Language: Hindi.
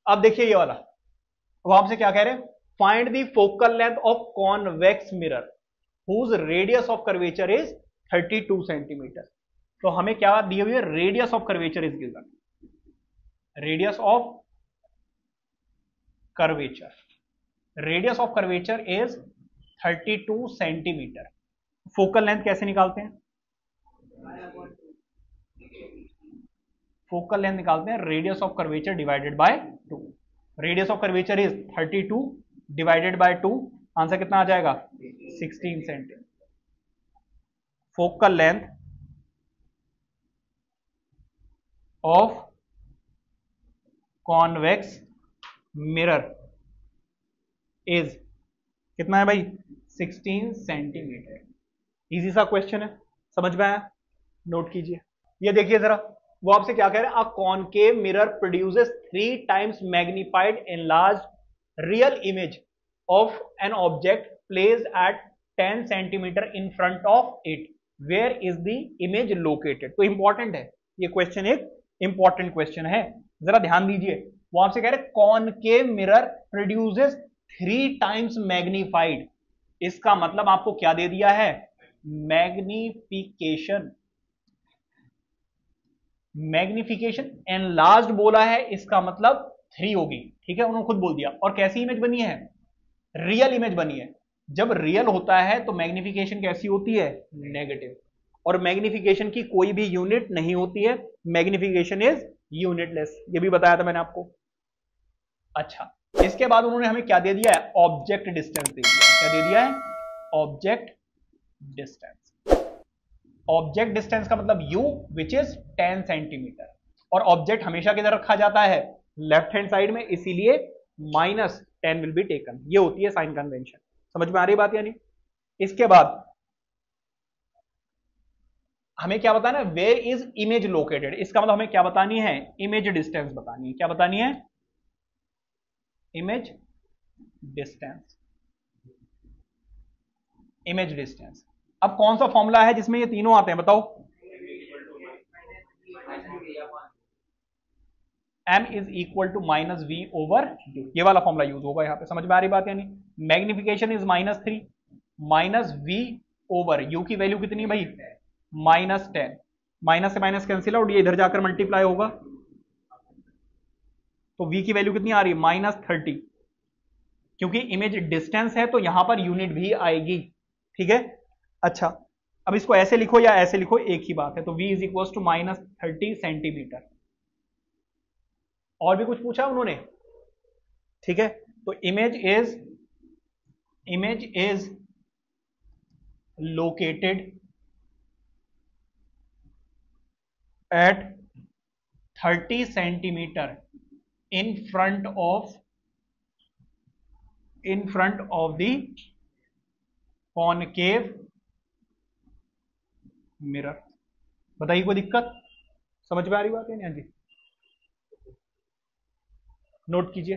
अब देखिए ये वाला, अब आपसे क्या कह रहे हैं, find the focal length of convex mirror whose radius of curvature is 32 centimetre. तो हमें क्या दिए हुए, radius of curvature is given, radius of curvature, radius of curvature is 32 centimetre. Focal length कैसे निकालते हैं, फोकल लेंथ निकालते हैं radius of curvature divided by 2। Radius of curvature is 32 divided by 2, answer कितना आ जाएगा 16 centimetre. Focal length of convex mirror is कितना है भाई 16 सेंटीमीटर। इजी सा क्वेश्चन है, समझ में आया, नोट कीजिए। ये देखिए जरा, वो आपसे क्या कह रहे हैं, a concave mirror produces 3 times magnified enlarge real image of an object placed at 10 centimetre in front of it, where is the image located. तो इंपॉर्टेंट है ये क्वेश्चन, एक इंपॉर्टेंट क्वेश्चन है, जरा ध्यान दीजिए। वो आपसे कह रहे हैं concave mirror produces 3 times magnified, इसका मतलब आपको क्या दे दिया है, मैग्निफिकेशन, मैग्निफिकेशन एनलार्ज्ड बोला है, इसका मतलब 3 होगी, ठीक है, उन्होंने खुद बोल दिया। और कैसी इमेज बनी है, रियल इमेज बनी है। जब रियल होता है तो मैग्निफिकेशन कैसी होती है, नेगेटिव, और मैग्निफिकेशन की कोई भी यूनिट नहीं होती है, मैग्निफिकेशन इज यूनिटलेस, ये भी बताया था मैंने आपको। अच्छा, इसके बाद उन्होंने हमें क्या दे दिया है, ऑब्जेक्ट डिस्टेंस दे दिया है। क्या दे दिया है, ऑब्जेक्ट डिस्टेंस। ऑब्जेक्ट डिस्टेंस का मतलब u विच इज 10 सेंटीमीटर, और ऑब्जेक्ट हमेशा किधर रखा जाता है, लेफ्ट हैंड साइड में, इसीलिए -10 विल बी टेकन। ये होती है साइन कन्वेंशन, समझ में आ रही बात यानी। इसके बाद हमें क्या बताना है, वेयर इज इमेज लोकेटेड, इसका मतलब हमें क्या बतानी है, इमेज डिस्टेंस बतानी है। क्या बतानी है, इमेज डिस्टेंस, इमेज डिस्टेंस। अब कौन सा फॉर्मूला है जिसमें ये तीनों आते हैं, बताओ। m is equal to -v/u, ये वाला फॉर्मूला यूज होगा यहाँ पे, समझ में आ रही बात यानी। मैग्निफिकेशन इज -3, -v/u की वैल्यू कितनी भाई, -10, माइनस से माइनस कैंसिल आउट, ये इधर जाकर मल्टीप्लाई होगा, तो v की वैल्यू कितनी आ रही है, -30। क्योंकि इमेज डिस्टेंस है तो यहां पर यूनिट भी आएगी, ठीक है। अच्छा, अब इसको ऐसे लिखो या ऐसे लिखो, एक ही बात है। तो v is equal to -30 centimetre. और भी कुछ पूछा उन्होंने, ठीक है। तो image is located at 30 centimetre in front of the concave mirror. बताइए कोई दिक्कत, समझ में आ रही बात है, हाँ जी, नोट कीजिए।